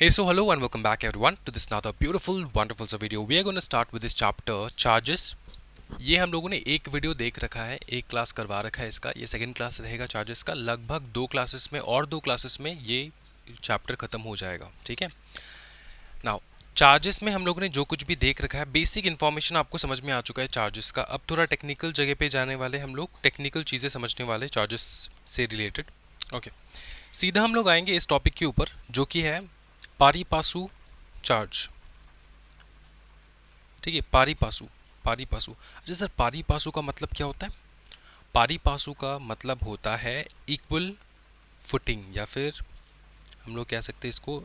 Hey, so hello and welcome back everyone to this another beautiful, wonderful सा video. We are going to start with this chapter charges. ये हम लोगों ने एक video देख रखा है, एक क्लास करवा रखा है इसका. ये सेकंड क्लास रहेगा चार्जेस का. लगभग दो क्लासेस में और दो क्लासेस में ये चैप्टर खत्म हो जाएगा. ठीक है. नाउ चार्जेस में हम लोगों ने जो कुछ भी देख रखा है, बेसिक इन्फॉर्मेशन आपको समझ में आ चुका है चार्जेस का. अब थोड़ा टेक्निकल जगह पे जाने वाले हम लोग, टेक्निकल चीज़ें समझने वाले चार्जेस से रिलेटेड. ओके, सीधा हम लोग आएंगे इस टॉपिक के ऊपर जो कि है पारी पासु चार्ज. ठीक है, पारी पासु. पारी पासु. अच्छा सर, पारी पासु का मतलब क्या होता है? पारी पासु का मतलब होता है इक्वल फुटिंग, या फिर हम लोग कह सकते हैं इसको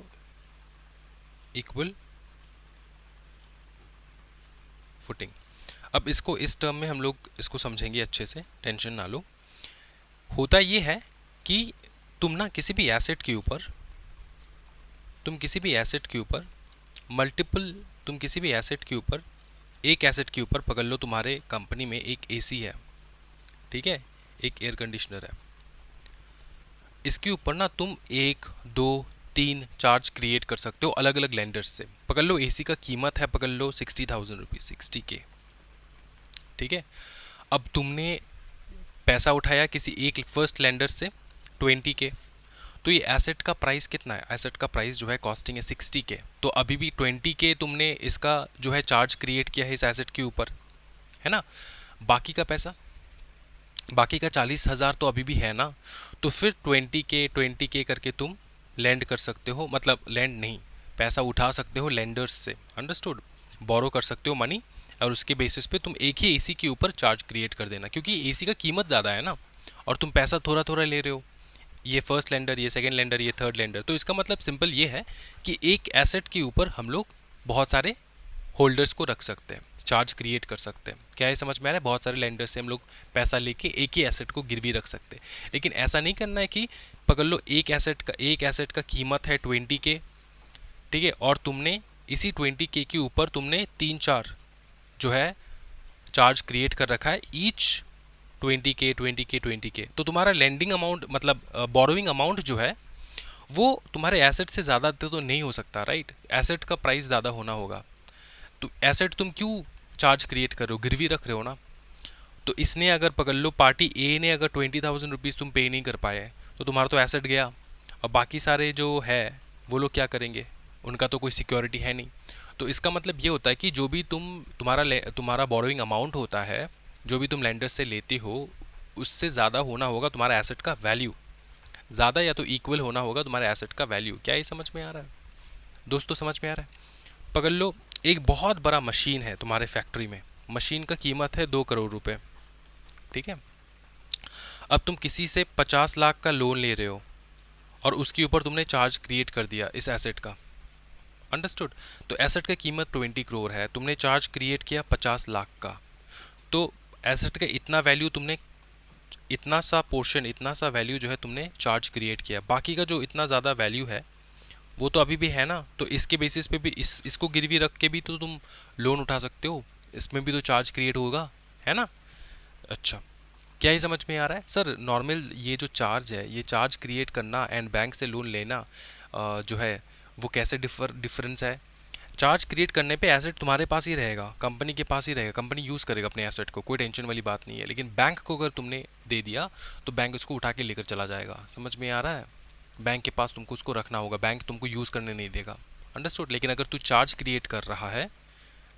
इक्वल फुटिंग. अब इसको इस टर्म में हम लोग इसको समझेंगे अच्छे से, टेंशन ना लो. होता ये है कि तुम ना किसी भी एसेट के ऊपर मल्टीपल, तुम किसी भी एसेट के ऊपर, एक एसेट के ऊपर पकड़ लो, तुम्हारे कंपनी में एक एसी है, ठीक है, एक एयर कंडीशनर है. इसके ऊपर ना तुम एक दो तीन चार्ज क्रिएट कर सकते हो अलग अलग लेंडर्स से. पकड़ लो एसी का कीमत है, पकड़ लो 60,000 रुपीज़, 60K. ठीक है. अब तुमने पैसा उठाया किसी एक फर्स्ट लेंडर से 20K. तो ये एसेट का प्राइस कितना है? एसेट का प्राइस जो है कॉस्टिंग है 60K. तो अभी भी 20K तुमने इसका जो है चार्ज क्रिएट किया है इस एसेट के ऊपर, है ना. बाकी का पैसा, बाकी का 40,000 तो अभी भी है ना. तो फिर 20K करके तुम लैंड कर सकते हो, मतलब लैंड नहीं, पैसा उठा सकते हो लेंडर्स से. अंडरस्टूड. बोरो कर सकते हो मनी, और उसके बेसिस पे तुम एक ही एसी के ऊपर चार्ज क्रिएट कर देना, क्योंकि एसी का कीमत ज़्यादा है ना, और तुम पैसा थोड़ा थोड़ा ले रहे हो. ये फर्स्ट लेंडर, ये सेकंड लेंडर, ये थर्ड लेंडर. तो इसका मतलब सिंपल ये है कि एक एसेट के ऊपर हम लोग बहुत सारे होल्डर्स को रख सकते हैं, चार्ज क्रिएट कर सकते हैं. क्या ये समझ में आ रहा है? बहुत सारे लेंडर से हम लोग पैसा लेके एक ही एसेट को गिरवी रख सकते हैं. लेकिन ऐसा नहीं करना है कि पकड़ लो एक एसेट का कीमत है 20K, ठीक है, और तुमने इसी 20K के ऊपर तुमने तीन चार जो है चार्ज क्रिएट कर रखा है, ईच 20K. तो तुम्हारा लेंडिंग अमाउंट, मतलब बोरोइंग अमाउंट जो है वो तुम्हारे एसेट से ज़्यादा तो नहीं हो सकता, राइट. एसेट का प्राइस ज़्यादा होना होगा. तो एसेट तुम क्यों चार्ज क्रिएट कर रहे हो? गिरवी रख रहे हो ना. तो इसने अगर पकड़ लो पार्टी ए ने अगर 20,000 रुपीज़ तुम पे नहीं कर पाए, तो तुम्हारा तो एसेट गया. और बाकी सारे जो है वो लोग क्या करेंगे? उनका तो कोई सिक्योरिटी है नहीं. तो इसका मतलब ये होता है कि जो भी तुम्हारा बोरोइंग अमाउंट होता है, जो भी तुम लेंडर से लेते हो, उससे ज़्यादा होना होगा तुम्हारा एसेट का वैल्यू. ज़्यादा या तो इक्वल होना होगा तुम्हारे एसेट का वैल्यू. क्या ये समझ में आ रहा है दोस्तों? समझ में आ रहा है? पकड़ लो एक बहुत बड़ा मशीन है तुम्हारे फैक्ट्री में, मशीन का कीमत है 2 करोड़ रुपए, ठीक है. अब तुम किसी से 50 लाख का लोन ले रहे हो, और उसके ऊपर तुमने चार्ज क्रिएट कर दिया इस एसेट का. अंडरस्टूड. तो एसेट का कीमत 20 करोड़ है, तुमने चार्ज क्रिएट किया 50 लाख का. तो एसेट का इतना वैल्यू तुमने, इतना सा पोर्शन, इतना सा वैल्यू जो है तुमने चार्ज क्रिएट किया. बाकी का जो इतना ज़्यादा वैल्यू है वो तो अभी भी है ना. तो इसके बेसिस पे भी इसको गिरवी रख के भी तो तुम लोन उठा सकते हो, इसमें भी तो चार्ज क्रिएट होगा, है ना. अच्छा, क्या ही समझ में आ रहा है? सर नॉर्मल ये जो चार्ज है, ये चार्ज क्रिएट करना एंड बैंक से लोन लेना जो है वो कैसे डिफरेंस है? चार्ज क्रिएट करने पे एसेट तुम्हारे पास ही रहेगा, कंपनी के पास ही रहेगा, कंपनी यूज़ करेगा अपने एसेट को, कोई टेंशन वाली बात नहीं है. लेकिन बैंक को अगर तुमने दे दिया तो बैंक उसको उठा के लेकर चला जाएगा. समझ में आ रहा है? बैंक के पास तुमको उसको रखना होगा, बैंक तुमको यूज़ करने नहीं देगा. अंडरस्टूड. लेकिन अगर तू चार्ज क्रिएट कर रहा है,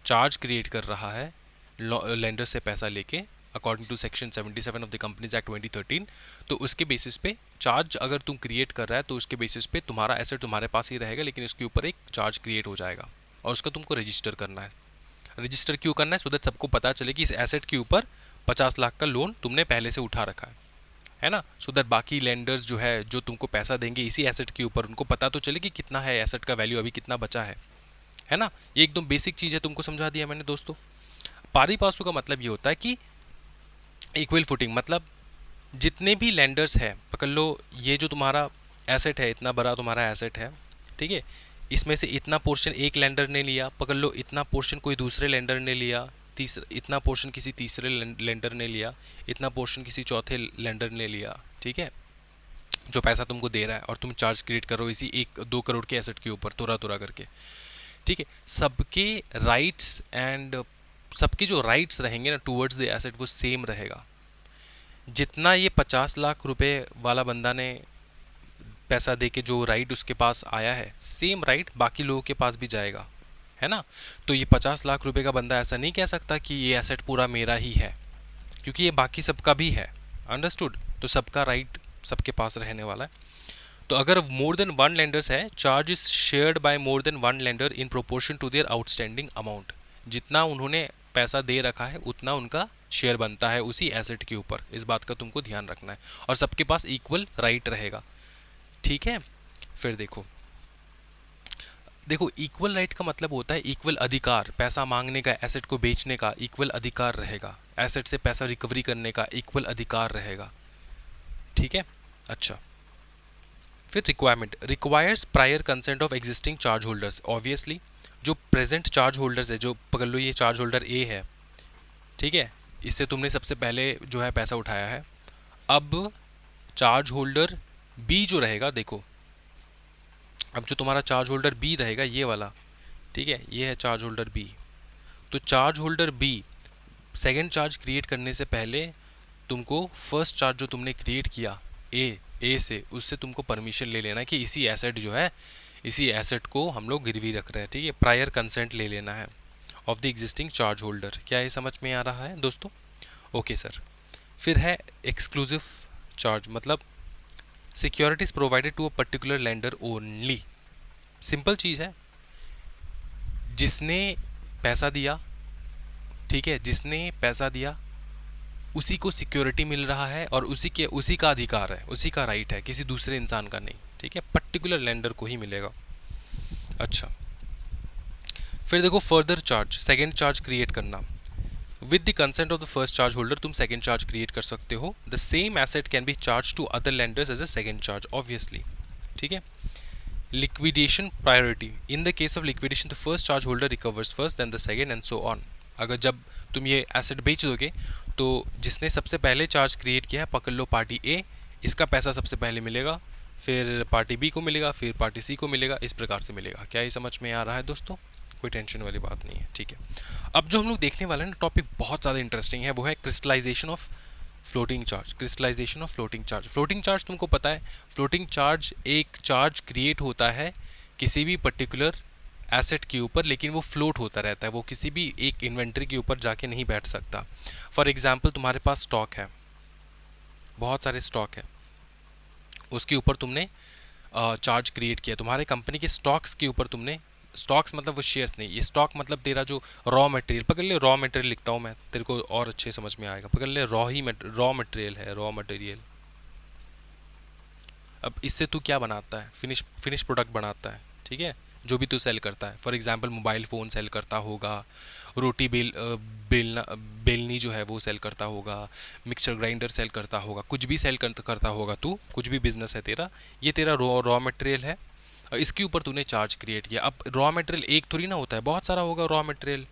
चार्ज क्रिएट कर रहा है लेंडर से पैसा लेके, according to section 77 of the companies act 2013, तो उसके बेसिस पे चार्ज अगर तुम क्रिएट कर रहा है तो उसके बेसिस पे तुम्हारा एसेट तुम्हारे पास ही रहेगा, लेकिन उसके ऊपर एक चार्ज क्रिएट हो जाएगा, और उसका तुमको रजिस्टर करना है. रजिस्टर क्यों करना है? सो दैट सबको पता चले कि इस एसेट के ऊपर 50 लाख का लोन तुमने पहले से उठा रखा है ना. सो दैट बाकी लेंडर्स जो है, जो तुमको पैसा देंगे इसी एसेट के ऊपर, उनको पता तो चले कि कितना है एसेट का वैल्यू, अभी कितना बचा है ना. ये एकदम बेसिक चीज़ है, तुमको समझा दिया मैंने दोस्तों. पारी पासु का मतलब ये होता है कि इक्वल फुटिंग, मतलब जितने भी लेंडर्स हैं, पकड़ लो ये जो तुम्हारा एसेट है, इतना बड़ा तुम्हारा एसेट है, ठीक है, इसमें से इतना पोर्शन एक लेंडर ने लिया, पकड़ लो इतना पोर्शन कोई दूसरे लेंडर ने लिया, इतना पोर्शन किसी तीसरे लेंडर ने लिया, इतना पोर्शन किसी चौथे लेंडर ने लिया, ठीक है. जो पैसा तुमको दे रहा है, और तुम चार्ज क्रिएट करो इसी 1-2 करोड़ के एसेट के ऊपर तोरा तोरा करके, ठीक है। सबके राइट्स एंड सबके जो राइट्स रहेंगे ना टूवर्ड्स द एसेट वो सेम रहेगा। जितना ये 50 लाख रुपए वाला बंदा ने पैसा दे के जो राइट उसके पास आया है, सेम राइट बाकी लोगों के पास भी जाएगा, है ना। तो ये 50 लाख रुपए का बंदा ऐसा नहीं कह सकता कि ये एसेट पूरा मेरा ही है, क्योंकि ये बाकी सबका भी है। अंडरस्टूड। तो सबका राइट सबके पास रहने वाला है। तो अगर मोर देन वन लेंडर्स है, charge is shared by more than one lender in proportion to their outstanding amount. जितना उन्होंने पैसा दे रखा है उतना उनका शेयर बनता है उसी एसेट के ऊपर। इस बात का तुमको ध्यान रखना है, और सबके पास इक्वल राइट रहेगा, ठीक है। फिर देखो इक्वल राइट का मतलब होता है इक्वल अधिकार, पैसा मांगने का, एसेट को बेचने का इक्वल अधिकार रहेगा, एसेट से पैसा रिकवरी करने का इक्वल अधिकार रहेगा, ठीक है। अच्छा, फिर requirement requires prior consent of existing charge holders. Obviously जो प्रेजेंट चार्ज होल्डर्स है, जो पकड़ लो ये चार्ज होल्डर ए है, ठीक है, इससे तुमने सबसे पहले जो है पैसा उठाया है। अब चार्ज होल्डर बी जो रहेगा, देखो अब जो तुम्हारा चार्ज होल्डर बी रहेगा ये वाला, ठीक है, ये है चार्ज होल्डर बी। तो charge holder B second charge create करने से पहले तुमको फर्स्ट चार्ज जो तुमने क्रिएट किया ए से, उससे तुमको परमिशन ले लेना है कि इसी एसेट जो है, इसी एसेट को हम लोग गिरवी रख रहे हैं, ठीक है। प्रायर कंसेंट ले लेना है of the existing charge holder. क्या ये समझ में आ रहा है दोस्तों? Okay sir. फिर है एक्सक्लूसिव चार्ज, मतलब securities provided to a particular lender only. Simple चीज़ है, जिसने पैसा दिया, ठीक है, जिसने पैसा दिया उसी को सिक्योरिटी मिल रहा है, और उसी का अधिकार है, उसी का राइट है, किसी दूसरे इंसान का नहीं, ठीक है, पर्टिकुलर लेंडर को ही मिलेगा। अच्छा, फिर देखो further charge, second charge create करना। With the consent of the first charge holder तुम सेकेंड चार्ज क्रिएट कर सकते हो। The same asset can be charge to other lenders as a second charge, obviously, ठीक है। Liquidation priority, in the case of liquidation the first charge holder recovers first then the second and so on. अगर जब तुम ये asset बेच दोगे तो जिसने सबसे पहले चार्ज क्रिएट किया है, पकड़ लो पार्टी ए, इसका पैसा सबसे पहले मिलेगा, फिर पार्टी बी को मिलेगा, फिर पार्टी सी को मिलेगा, इस प्रकार से मिलेगा। क्या ये समझ में आ रहा है दोस्तों? कोई टेंशन वाली बात नहीं है, ठीक है। अब जो हम लोग देखने वाले हैं ना टॉपिक बहुत ज़्यादा इंटरेस्टिंग है, वो है crystallisation of floating charge. Crystallisation of floating charge. Floating charge तुमको पता है, फ्लोटिंग चार्ज एक चार्ज क्रिएट होता है किसी भी पर्टिकुलर एसेट के ऊपर, लेकिन वो फ्लोट होता रहता है, वो किसी भी एक इन्वेंट्री के ऊपर जाके नहीं बैठ सकता। फॉर एग्जाम्पल तुम्हारे पास स्टॉक है, बहुत सारे स्टॉक है, उसके ऊपर तुमने चार्ज क्रिएट किया, तुम्हारे कंपनी के स्टॉक्स के ऊपर तुमने, स्टॉक्स मतलब वो शेयर्स नहीं, ये स्टॉक मतलब तेरा जो रॉ मटेरियल, पकड़ ले रॉ मटेरियल लिखता हूँ मैं तेरे को और अच्छे समझ में आएगा, पकड़ ले रॉ मटेरियल है, रॉ मटेरियल। अब इससे तू क्या बनाता है? फिनिश प्रोडक्ट बनाता है, ठीक है, जो भी तू सेल करता है। For example mobile phone cell करता होगा, रोटी बेलनी जो है वो सेल करता होगा, मिक्सचर ग्राइंडर सेल करता होगा, कुछ भी सेल करता होगा तू, कुछ भी बिजनेस है तेरा, ये तेरा रॉ मटेरियल है, और इसके ऊपर तूने चार्ज क्रिएट किया। अब रॉ मटेरियल एक थोड़ी ना होता है, बहुत सारा होगा रॉ मटेरियल,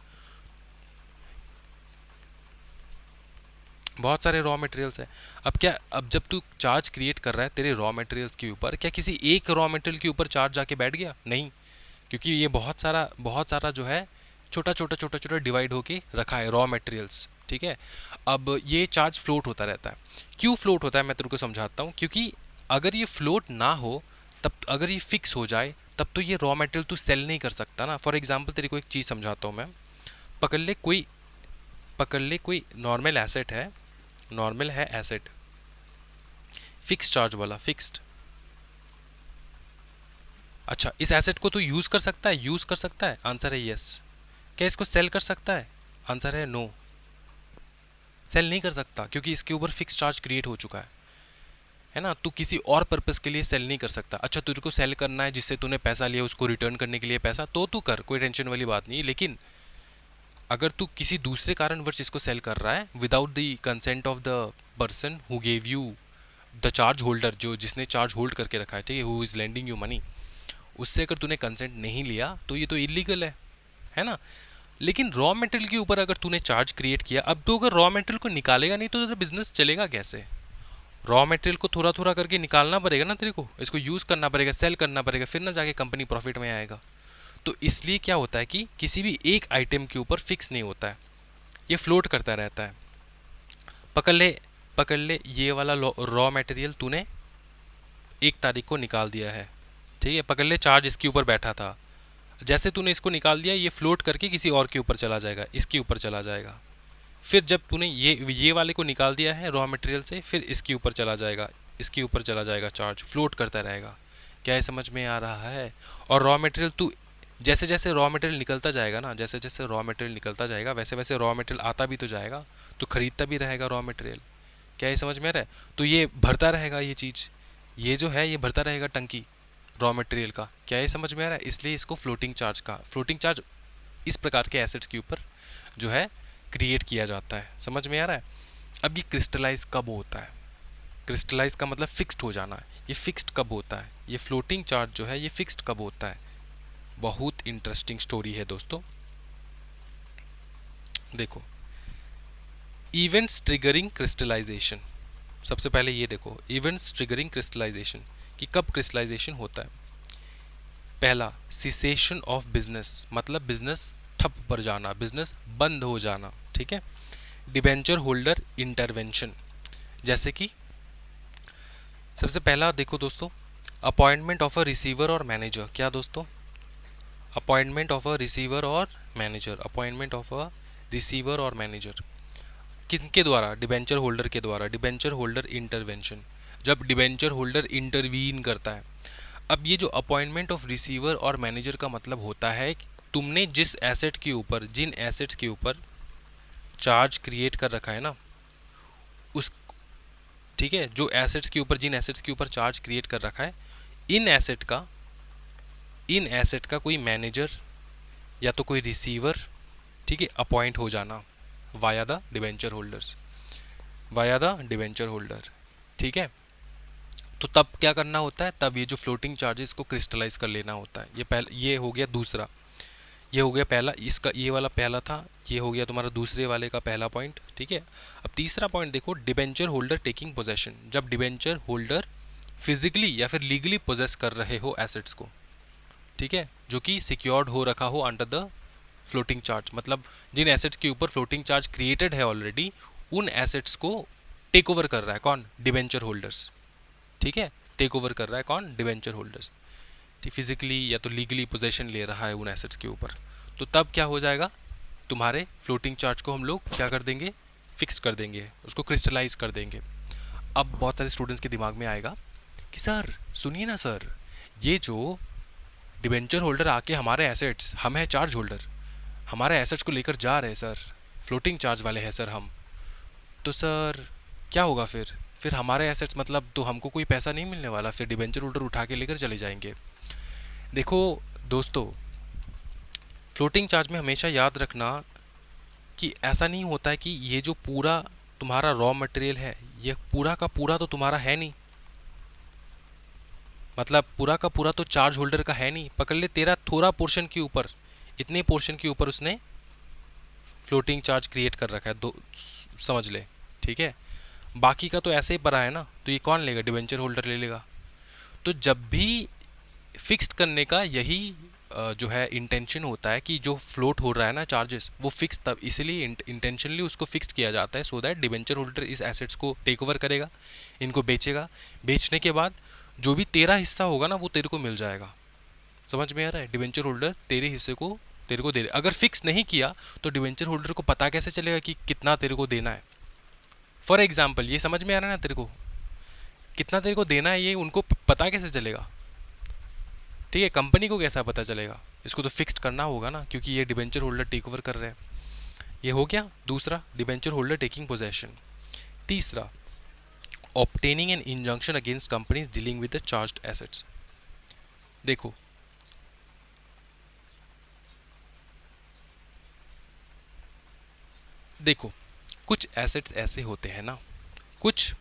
बहुत सारे रॉ मटेरियल्स है। अब जब तू चार्ज क्रिएट कर रहा है तेरे रॉ मटेरियल्स के ऊपर, क्या किसी एक रॉ मटेरियल के ऊपर चार्ज जाके बैठ गया? नहीं, क्योंकि ये बहुत सारा जो है छोटा डिवाइड होके रखा है रॉ मटेरियल्स, ठीक है। अब ये चार्ज फ्लोट होता रहता है। क्यों फ्लोट होता है मैं तेरे को समझाता हूँ। क्योंकि अगर ये फ्लोट ना हो, तब अगर ये फिक्स हो जाए, तब तो ये रॉ मटेरियल तू सेल नहीं कर सकता ना। फॉर एग्जाम्पल तेरे को एक चीज़ समझाता हूँ मैं। पकड़ ले कोई नॉर्मल एसेट है, नॉर्मल है एसेट, फिक्स चार्ज वाला, फिक्स्ड। अच्छा, इस एसेट को तो यूज़ कर सकता है? यूज़ कर सकता है, आंसर है यस। क्या इसको सेल कर सकता है? आंसर है नो, सेल नहीं कर सकता, क्योंकि इसके ऊपर फिक्स चार्ज क्रिएट हो चुका है ना। तू किसी और पर्पस के लिए सेल नहीं कर सकता। अच्छा, तुझे को सेल करना है जिससे तूने पैसा लिया उसको रिटर्न करने के लिए पैसा, तो तू कर, कोई टेंशन वाली बात नहीं है। लेकिन अगर तू किसी दूसरे कारणवश इसको सेल कर रहा है without the consent of the person who gave you the charge holder, जो जिसने चार्ज होल्ड करके रखा है, ठीक है, who is lending you money, उससे अगर तूने कंसेंट नहीं लिया तो ये तो इलीगल है ना। लेकिन रॉ मटेरियल के ऊपर अगर तूने चार्ज क्रिएट किया, अब तो अगर रॉ मटेरियल को निकालेगा नहीं तो बिजनेस चलेगा कैसे? रॉ मटेरियल को थोड़ा थोड़ा करके निकालना पड़ेगा ना तेरे को, इसको यूज़ करना पड़ेगा, सेल करना पड़ेगा, फिर ना जाके कंपनी प्रॉफिट में आएगा। तो इसलिए क्या होता है कि किसी भी एक आइटम के ऊपर फिक्स नहीं होता है, ये फ्लोट करता रहता है। पकड़ ले ये वाला रॉ मटेरियल तूने 1 तारीख को निकाल दिया है, ठीक है, पकड़ ले चार्ज इसके ऊपर बैठा था, जैसे तूने इसको निकाल दिया ये फ्लोट करके किसी और के ऊपर चला जाएगा, इसके ऊपर चला जाएगा। फिर जब तूने ये वाले को निकाल दिया है रॉ मटेरियल से, फिर इसके ऊपर चला जाएगा, इसके ऊपर चला जाएगा, चार्ज फ्लोट करता रहेगा। क्या ये समझ में आ रहा है? और रॉ मटेरियल तू जैसे जैसे रॉ मटेरियल निकलता जाएगा ना, जैसे जैसे रॉ मटेरियल निकलता जाएगा वैसे वैसे रॉ मटेरियल आता भी तो जाएगा, तो खरीदता भी रहेगा रॉ मटेरियल। क्या ये समझ में आ रहा है? तो ये भरता रहेगा, ये चीज़ ये जो है ये भरता रहेगा टंकी रॉ मटेरियल का। क्या ये समझ में आ रहा है? इसलिए इसको फ्लोटिंग चार्ज का, फ्लोटिंग चार्ज इस प्रकार के एसेट्स के ऊपर जो है क्रिएट किया जाता है। समझ में आ रहा है? अब ये क्रिस्टलाइज कब होता है? क्रिस्टलाइज का मतलब फिक्स्ड हो जाना है। ये फिक्स्ड कब होता है? ये फ्लोटिंग चार्ज जो है ये फिक्स्ड कब होता है? बहुत इंटरेस्टिंग स्टोरी है दोस्तों। देखो, इवेंट्स ट्रिगरिंग क्रिस्टलाइजेशन, सबसे पहले ये देखो इवेंट्स ट्रिगरिंग क्रिस्टलाइजेशन कि कब क्रिस्टलाइजेशन होता है। पहला, सिसेशन ऑफ बिजनेस, मतलब बिजनेस ठप पर जाना, बिजनेस बंद हो जाना, ठीक है। डिबेंचर होल्डर इंटरवेंशन, जैसे कि सबसे पहला देखो दोस्तों, अपॉइंटमेंट ऑफ अ रिसीवर और मैनेजर। क्या दोस्तों? अपॉइंटमेंट ऑफ अ रिसीवर और manager, appointment of a receiver और मैनेजर किनके द्वारा? डिबेंचर होल्डर के द्वारा, डिबेंचर होल्डर इंटरवेंशन, जब डिबेंचर होल्डर इंटरवीन करता है। अब ये जो अपॉइंटमेंट ऑफ रिसीवर और मैनेजर का मतलब होता है कि तुमने जिस एसेट के ऊपर, जिन एसेट्स के ऊपर चार्ज क्रिएट कर रखा है ना, उस, ठीक है, जो एसेट्स के ऊपर, जिन एसेट्स के ऊपर चार्ज क्रिएट कर रखा है, इन एसेट का कोई मैनेजर या तो कोई रिसीवर, ठीक है, अपॉइंट हो जाना via the debenture holders, via the debenture holder, ठीक है। तो तब क्या करना होता है? तब ये जो फ्लोटिंग चार्जेस को क्रिस्टलाइज कर लेना होता है। ये हो गया दूसरा, ये हो गया पहला, इसका ये वाला पहला था, ये हो गया तुम्हारा दूसरे वाले का पहला पॉइंट, ठीक है। अब तीसरा पॉइंट देखो, डिबेंचर होल्डर टेकिंग पोजेशन, जब डिबेंचर होल्डर फिजिकली या फिर लीगली पोजेस कर रहे हो एसेट्स को, ठीक है, जो कि सिक्योर्ड हो रखा हो अंडर द फ्लोटिंग चार्ज, मतलब जिन एसेट्स के ऊपर फ्लोटिंग चार्ज क्रिएटेड है ऑलरेडी, उन एसेट्स को टेक ओवर कर रहा है कौन? डिबेंचर होल्डर्स, ठीक है, टेक ओवर कर रहा है कौन? डिबेंचर होल्डर्स, फिजिकली या तो लीगली पोजेशन ले रहा है उन एसेट्स के ऊपर। तो तब क्या हो जाएगा? तुम्हारे फ्लोटिंग चार्ज को हम लोग क्या कर देंगे? फिक्स कर देंगे, उसको क्रिस्टलाइज कर देंगे। अब बहुत सारे स्टूडेंट्स के दिमाग में आएगा कि सर सुनिए ना सर, ये जो डिबेंचर होल्डर आके हमारे एसेट्स, हम है चार्ज होल्डर, हमारे एसेट्स को लेकर जा रहे हैं सर, फ्लोटिंग चार्ज वाले हैं सर हम, तो सर क्या होगा फिर हमारे एसेट्स, मतलब तो हमको कोई पैसा नहीं मिलने वाला, फिर डिबेंचर होल्डर उठा के लेकर चले जाएंगे। देखो दोस्तों, फ्लोटिंग चार्ज में हमेशा याद रखना कि ऐसा नहीं होता है कि ये जो पूरा तुम्हारा रॉ मटेरियल है ये पूरा का पूरा तो तुम्हारा है नहीं, मतलब पूरा का पूरा तो चार्ज होल्डर का है नहीं। पकड़ ले तेरा थोड़ा पोर्शन के ऊपर, इतने पोर्शन के ऊपर उसने फ्लोटिंग चार्ज क्रिएट कर रखा है, दो समझ ले, ठीक है, बाकी का तो ऐसे ही पड़ा है ना, तो ये कौन लेगा? डिबेंचर होल्डर ले लेगा। तो जब भी फिक्स्ड करने का यही जो है इंटेंशन होता है कि जो फ्लोट हो रहा है ना चार्जेस, वो फिक्स, तब इसलिए इंटेंशनली उसको फिक्स्ड किया जाता है, सो दैट डिबेंचर होल्डर इस एसेट्स को टेक ओवर करेगा, इनको बेचेगा, बेचने के बाद जो भी तेरा हिस्सा होगा ना वो तेरे को मिल जाएगा। समझ में आ रहा है? डिबेंचर होल्डर तेरे हिस्से को तेरे को दे दे। अगर फिक्स नहीं किया तो डिबेंचर होल्डर को पता कैसे चलेगा कि कितना तेरे को देना है? फॉर एग्जाम्पल, ये समझ में आ रहा है ना तेरे को, कितना तेरे को देना है ये उनको पता कैसे चलेगा? ठीक है, कंपनी को कैसा पता चलेगा? इसको तो फिक्स्ड करना होगा ना, क्योंकि ये डिबेंचर होल्डर टेक ओवर कर रहे हैं। ये हो गया दूसरा, डिबेंचर होल्डर टेकिंग पोजेशन। तीसरा, obtaining an injunction against companies dealing with the charged assets. देखो देखो कुछ एसेट्स ऐसे होते हैं ना, कुछ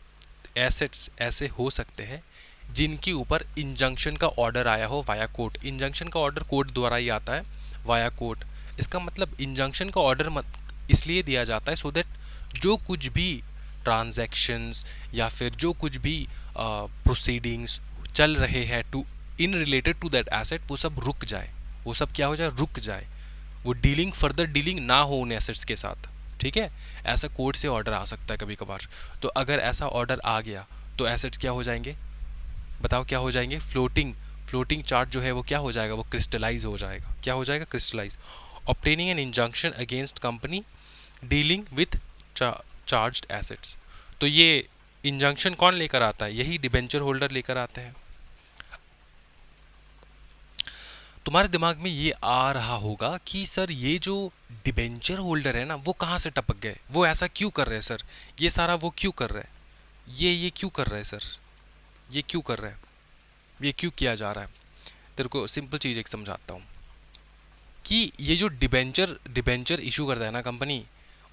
एसेट्स ऐसे हो सकते हैं जिनके ऊपर इंजंक्शन का ऑर्डर आया हो वाया कोर्ट। इंजंक्शन का ऑर्डर कोर्ट द्वारा ही आता है वाया कोर्ट। इसका मतलब इंजंक्शन का ऑर्डर मत इसलिए दिया जाता है सो दैट जो कुछ भी ट्रांजैक्शंस या फिर जो कुछ भी प्रोसीडिंग्स चल रहे हैं to in related to that asset, वो सब रुक जाए, वो सब क्या हो जाए, रुक जाए, वो डीलिंग फर्दर डीलिंग ना हो उन एसेट्स के साथ। ठीक है, ऐसा कोर्ट से ऑर्डर आ सकता है कभी कभार। तो अगर ऐसा ऑर्डर आ गया तो एसेट्स क्या हो जाएंगे, बताओ क्या हो जाएंगे, फ्लोटिंग चार्ज जो है वो क्या हो जाएगा, वो क्रिस्टलाइज हो जाएगा। क्या हो जाएगा, crystallise. Obtaining an injunction against company dealing with charged assets. तो ये इंजंक्शन कौन लेकर आता है, यही डिबेंचर होल्डर लेकर आते हैं। तुम्हारे दिमाग में ये आ रहा होगा कि सर ये जो डिबेंचर होल्डर है ना, वो कहाँ से टपक गए, वो ऐसा क्यों कर रहे हैं सर, ये सारा वो क्यों कर रहे हैं, ये क्यों कर रहे हैं सर, ये क्यों कर रहे हैं, ये क्यों किया जा रहा है। तेरे को सिंपल चीज़ एक समझाता हूँ कि ये जो डिबेंचर इशू करता है ना कंपनी,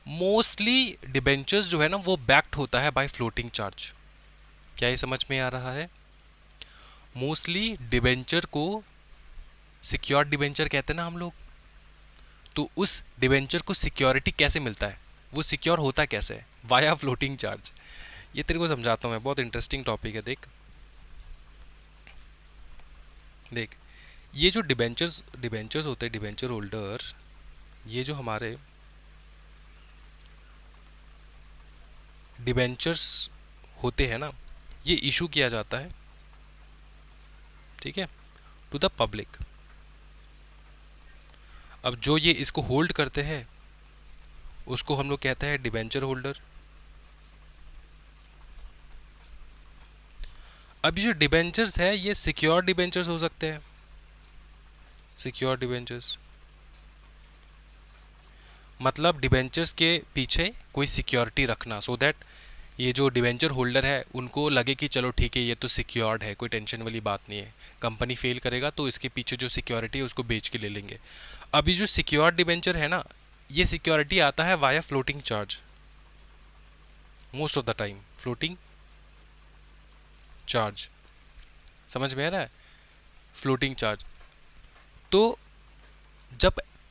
मोस्टली डिबेंचर्स जो है ना वो बैक्ड होता है बाय फ्लोटिंग चार्ज। क्या ये समझ में आ रहा है, मोस्टली डिबेंचर को सिक्योर्ड डिबेंचर कहते हैं ना हम लोग। तो उस डिबेंचर को सिक्योरिटी कैसे मिलता है, वो सिक्योर होता कैसे है, वाया फ्लोटिंग चार्ज। ये तेरे को समझाता हूँ मैं, बहुत इंटरेस्टिंग टॉपिक है। देख ये जो डिबेंचर्स होते हैं, डिबेंचर होल्डर, ये जो हमारे डिबेंचर्स होते हैं ना, ये इशू किया जाता है, ठीक है, टू द पब्लिक। अब जो ये इसको होल्ड करते हैं उसको हम लोग कहते हैं डिबेंचर होल्डर। अब ये जो डिबेंचर्स है ये सिक्योर डिबेंचर्स हो सकते हैं, सिक्योर डिबेंचर्स मतलब डिबेंचर्स के पीछे कोई सिक्योरिटी रखना, सो दैट ये जो डिबेंचर होल्डर है उनको लगे कि चलो ठीक है ये तो सिक्योर्ड है, कोई टेंशन वाली बात नहीं है, कंपनी फेल करेगा तो इसके पीछे जो सिक्योरिटी है उसको बेच के ले लेंगे। अभी जो सिक्योर डिबेंचर है ना, ये सिक्योरिटी आता है via floating charge, most of the time floating charge, समझ में आ रहा है, फ्लोटिंग चार्ज। तो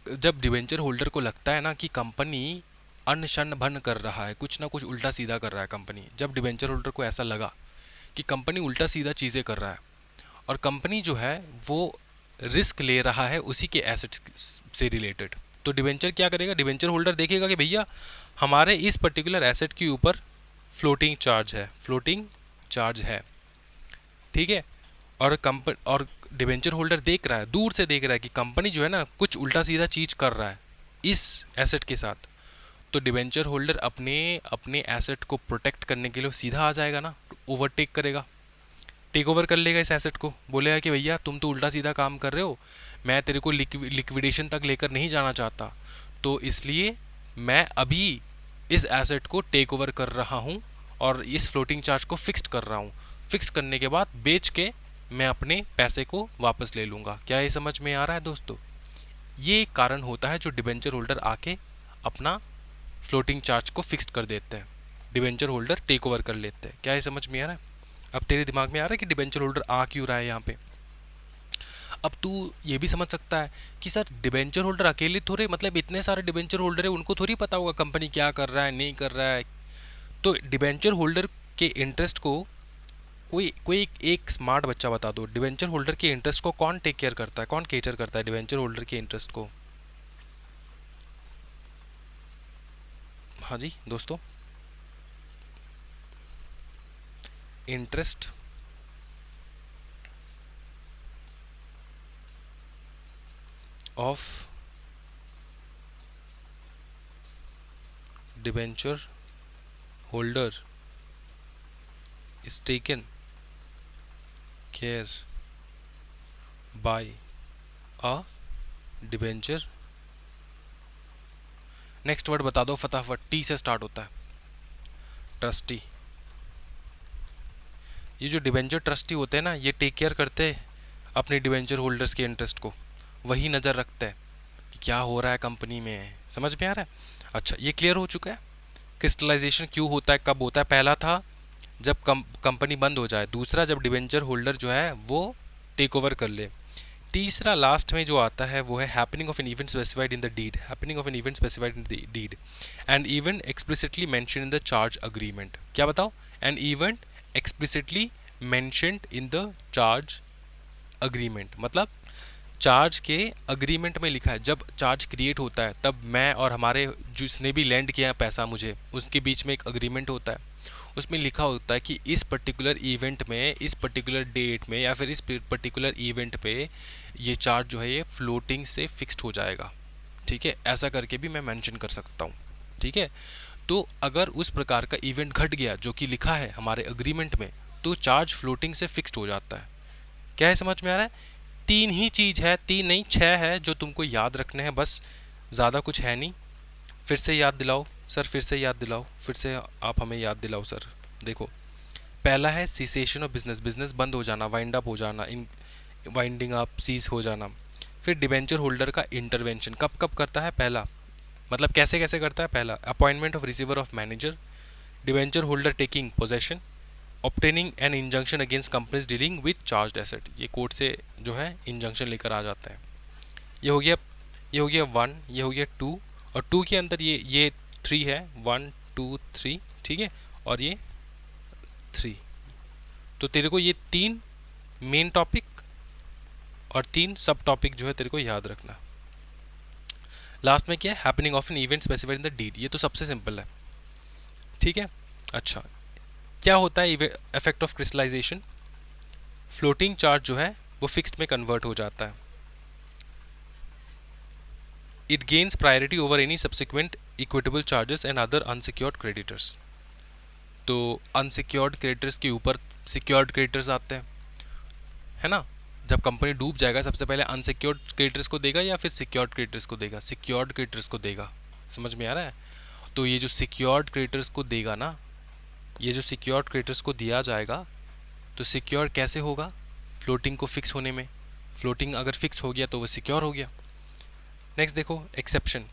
जब डिबेंचर होल्डर को लगता है ना कि कंपनी अनशन भन कर रहा है, कुछ ना कुछ उल्टा सीधा कर रहा है कंपनी, जब डिबेंचर होल्डर को ऐसा लगा कि कंपनी उल्टा सीधा चीज़ें कर रहा है और कंपनी जो है वो रिस्क ले रहा है उसी के एसेट्स से रिलेटेड, तो डिबेंचर क्या करेगा, डिबेंचर होल्डर देखेगा कि भैया हमारे इस पर्टिकुलर एसेट के ऊपर फ्लोटिंग चार्ज है, ठीक है, और डिबेंचर होल्डर देख रहा है, दूर से देख रहा है कि कंपनी जो है ना कुछ उल्टा सीधा चीज़ कर रहा है इस एसेट के साथ। तो डिबेंचर होल्डर अपने एसेट को प्रोटेक्ट करने के लिए सीधा आ जाएगा ना, ओवरटेक करेगा, टेक ओवर कर लेगा इस एसेट को, बोलेगा कि भैया तुम तो उल्टा सीधा काम कर रहे हो, मैं तेरे को लिक्विडेशन तक लेकर नहीं जाना चाहता, तो इसलिए मैं अभी इस एसेट को टेक ओवर कर रहा हूँ और इस फ्लोटिंग चार्ज को फिक्स्ड कर रहा हूँ, फिक्स करने के बाद बेच के मैं अपने पैसे को वापस ले लूँगा। क्या ये समझ में आ रहा है दोस्तों, ये कारण होता है जो डिबेंचर होल्डर आके अपना फ्लोटिंग चार्ज को फिक्स्ड कर देते हैं, डिबेंचर होल्डर टेक ओवर कर लेते हैं। क्या ये समझ में आ रहा है, अब तेरे दिमाग में आ रहा है कि डिबेंचर होल्डर आ क्यों रहा है यहाँ पे। अब तू ये भी समझ सकता है कि सर डिबेंचर होल्डर अकेले थोड़े, मतलब इतने सारे डिबेंचर होल्डर है उनको थोड़ी पता होगा कंपनी क्या कर रहा है नहीं कर रहा है। तो डिबेंचर होल्डर के इंटरेस्ट को कोई एक स्मार्ट बच्चा बता दो, डिबेंचर होल्डर के इंटरेस्ट को कौन टेक केयर करता है, कौन केटर करता है डिबेंचर होल्डर के इंटरेस्ट को। हाँ जी दोस्तों, interest of debenture holder is taken care by a debenture. Next word बता दो फटाफट, टी से स्टार्ट होता है, ट्रस्टी। ये जो डिबेंचर ट्रस्टी होते हैं ना, ये टेक केयर करते हैं अपने डिबेंचर होल्डर्स के इंटरेस्ट को, वही नज़र रखते हैं कि क्या हो रहा है कंपनी में। समझ में आ रहा है, अच्छा ये क्लियर हो चुका है। क्रिस्टलाइजेशन क्यों होता है, कब होता है, पहला था जब कंपनी बंद हो जाए, दूसरा जब डिबेंचर होल्डर जो है वो टेक ओवर कर ले, तीसरा लास्ट में जो आता है वो है happening of an event specified in the deed, happening of an event specified in the deed and event explicitly mention in the charge agreement. क्या बताओ? An event explicitly mentioned in the charge agreement, मतलब charge के agreement में लिखा है। जब charge create होता है तब मैं और हमारे जिसने भी लैंड किया है पैसा मुझे, उसके बीच में एक अग्रीमेंट होता है, उसमें लिखा होता है कि इस पर्टिकुलर इवेंट में, इस पर्टिकुलर डेट में या फिर इस पर्टिकुलर इवेंट पे ये चार्ज जो है ये फ्लोटिंग से फिक्स्ड हो जाएगा। ठीक है, ऐसा करके भी मैं मेंशन कर सकता हूँ। ठीक है, तो अगर उस प्रकार का इवेंट घट गया जो कि लिखा है हमारे अग्रीमेंट में, तो चार्ज फ्लोटिंग से फिक्स्ड हो जाता है। क्या है, समझ में आ रहा है? तीन ही चीज़ है, तीन नहीं 6 है जो तुमको याद रखने हैं, बस ज़्यादा कुछ है नहीं। फिर से याद दिलाओ सर, फिर से याद दिलाओ, फिर से आप हमें याद दिलाओ सर। देखो, पहला है सीसेशन ऑफ बिजनेस, बिजनेस बंद हो जाना, वाइंड अप हो जाना, इन वाइंडिंग अप, सीज हो जाना। फिर डिबेंचर होल्डर का इंटरवेंशन कब कब करता है? पहला मतलब कैसे कैसे करता है? पहला, appointment of receiver of manager, debenture holder taking possession, obtaining an injunction against companies dealing with charge asset. ये कोर्ट से जो है इंजंक्शन लेकर आ जाते हैं। ये हो गया 1, ये हो गया 2, और 2 के अंदर ये 3 है, 1 2 3, ठीक है, और ये 3। तो तेरे को ये 3 मेन टॉपिक और 3 सब टॉपिक जो है तेरे को याद रखना। लास्ट में क्या है? Happening of an event specified in the deed. ये तो सबसे सिंपल है। ठीक है, अच्छा, क्या होता है effect of crystallisation? Floating charge जो है वो फिक्स्ड में कन्वर्ट हो जाता है। It gains priority over any subsequent equitable charges and other unsecured creditors. तो अनसिक्योर्ड क्रेडिटर्स के ऊपर सिक्योर्ड क्रेडिटर्स आते हैं, है ना? जब कंपनी डूब जाएगा सबसे पहले अनसिक्योर्ड क्रेडिटर्स को देगा या फिर सिक्योर्ड क्रेडिटर्स को देगा? सिक्योर्ड क्रेडिटर्स को देगा। समझ में आ रहा है? तो ये जो सिक्योर्ड क्रेडिटर्स को देगा ना, ये जो सिक्योर्ड क्रेडिटर्स को दिया जाएगा, तो सिक्योर कैसे होगा? फ्लोटिंग को फिक्स होने में। फ्लोटिंग अगर फिक्स हो गया तो वो सिक्योर हो गया। नेक्स्ट देखो, exception.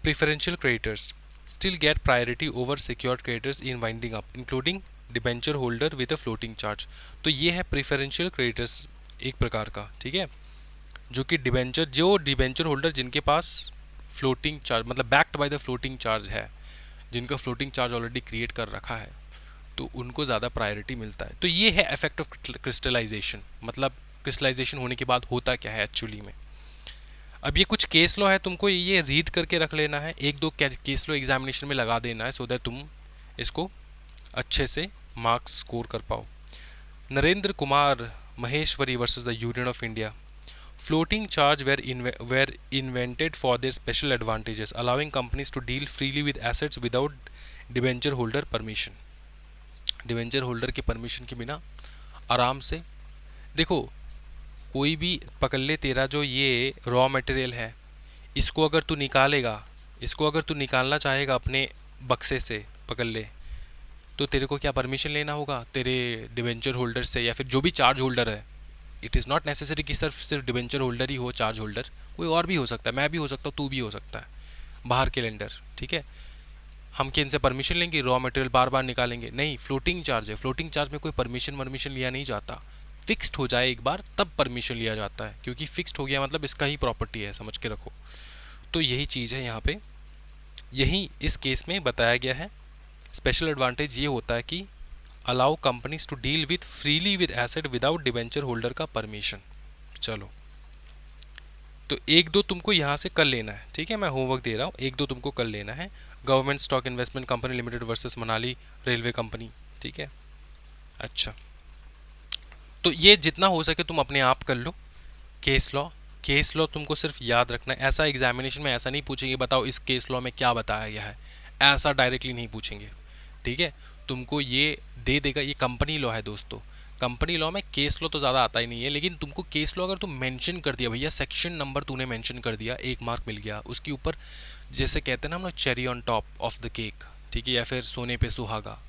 Preferential creditors still get priority over secured creditors in winding up including debenture holder with a floating charge. तो ये है प्रिफरेंशियल क्रेडिटर्स एक प्रकार का, ठीक है, जो कि डिबेंचर होल्डर जिनके पास फ्लोटिंग चार्ज मतलब backed by the floating charge है, जिनका फ्लोटिंग चार्ज ऑलरेडी क्रिएट कर रखा है, तो उनको ज़्यादा प्रायोरिटी मिलता है। तो ये है इफेक्ट ऑफ क्रिस्टलाइजेशन। मतलब क्रिस्टलाइजेशन होने के बाद होता क्या है एक्चुअली में। अब ये कुछ केस लॉ है, तुमको ये रीड करके रख लेना है, 1-2 केस लॉ एग्जामिनेशन में लगा देना है, सो दैट तुम इसको अच्छे से मार्क्स स्कोर कर पाओ। Narendra Kumar Maheshwari versus the union of India. Floating charge were invented for their special advantages, allowing companies to deal freely with assets without debenture holder permission. Debenture holder के परमिशन के बिना आराम से, देखो, कोई भी पकड़ ले, तेरा जो ये रॉ मटेरियल है, इसको अगर तू निकालेगा, इसको अगर तू निकालना चाहेगा अपने बक्से से, पकड़ ले, तो तेरे को क्या परमिशन लेना होगा? तेरे डिवेंचर होल्डर से या फिर जो भी चार्ज होल्डर है। इट इज़ नॉट नेसेसरी कि सिर्फ डिवेंचर होल्डर ही हो चार्ज होल्डर, कोई और भी हो सकता है, मैं भी हो सकता हूँ, तू भी हो सकता है, बाहर के लेंडर। ठीक है, हम कि इनसे परमिशन लेंगे, रॉ मटेरियल बार बार निकालेंगे? नहीं, फ्लोटिंग चार्ज है, फ्लोटिंग चार्ज में कोई परमिशन लिया नहीं जाता। फिक्स्ड हो जाए एक बार तब परमिशन लिया जाता है, क्योंकि फिक्स्ड हो गया मतलब इसका ही प्रॉपर्टी है, समझ के रखो। तो यही चीज़ है यहाँ पे, यही इस केस में बताया गया है। स्पेशल एडवांटेज ये होता है कि allow companies to deal with freely with asset without debenture holder का परमिशन। चलो, तो 1-2 तुमको यहाँ से कर लेना है, ठीक है, मैं होमवर्क दे रहा हूँ, 1-2 तुमको कर लेना है। Government stock investment company limited versus Manali railway company, ठीक है। अच्छा, तो ये जितना हो सके तुम अपने आप कर लो। केस लॉ तुमको सिर्फ याद रखना है। ऐसा एग्जामिनेशन में ऐसा नहीं पूछेंगे बताओ इस केस लॉ में क्या बताया गया है, ऐसा डायरेक्टली नहीं पूछेंगे, ठीक है। तुमको ये दे देगा, ये कंपनी लॉ है दोस्तों, कंपनी लॉ में केस लॉ तो ज़्यादा आता ही नहीं है, लेकिन तुमको केस लॉ अगर तुम मेंशन कर दिया, भैया सेक्शन नंबर तूने मेंशन कर दिया, 1 मार्क मिल गया। उसके ऊपर जैसे कहते हैं ना हम लोग, cherry on top of the cake, ठीक है, या फिर सोने पे सुहागा,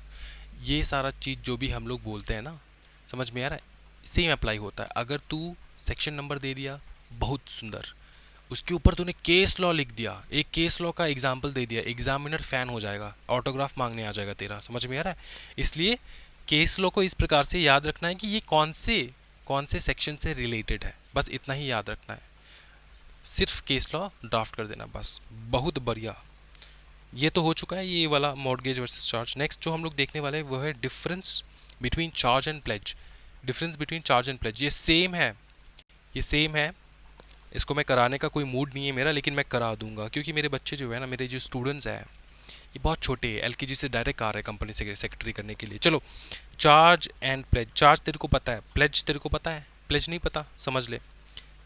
ये सारा चीज़ जो भी हम लोग बोलते हैं ना, समझ में आ रहा है, सेम अप्लाई होता है। अगर तू सेक्शन नंबर दे दिया, बहुत सुंदर, उसके ऊपर तूने केस लॉ लिख दिया, एक केस लॉ का एग्जाम्पल दे दिया, एग्जामिनर फैन हो जाएगा, ऑटोग्राफ मांगने आ जाएगा तेरा, समझ में आ रहा है। इसलिए केस लॉ को इस प्रकार से याद रखना है कि ये कौन से सेक्शन से रिलेटेड है, बस इतना ही याद रखना है। सिर्फ केस लॉ ड्राफ्ट कर देना बस, बहुत बढ़िया। ये तो हो चुका है ये वाला मॉर्गेज वर्सेस चार्ज। नेक्स्ट जो हम लोग देखने वाले हैं वो है difference between charge and pledge. Difference between charge and pledge ये सेम है, ये सेम है। इसको मैं कराने का कोई मूड नहीं है मेरा, लेकिन मैं करा दूंगा क्योंकि मेरे बच्चे जो है ना, मेरे जो स्टूडेंट्स हैं ये बहुत छोटे हैं, एलकेजी से डायरेक्ट आ रहे हैं कंपनी से सेक्रेटरी करने के लिए। चलो, चार्ज एंड प्लेज। चार्ज तेरे को पता है, प्लेज तेरे को पता है, प्लेज नहीं पता समझ ले।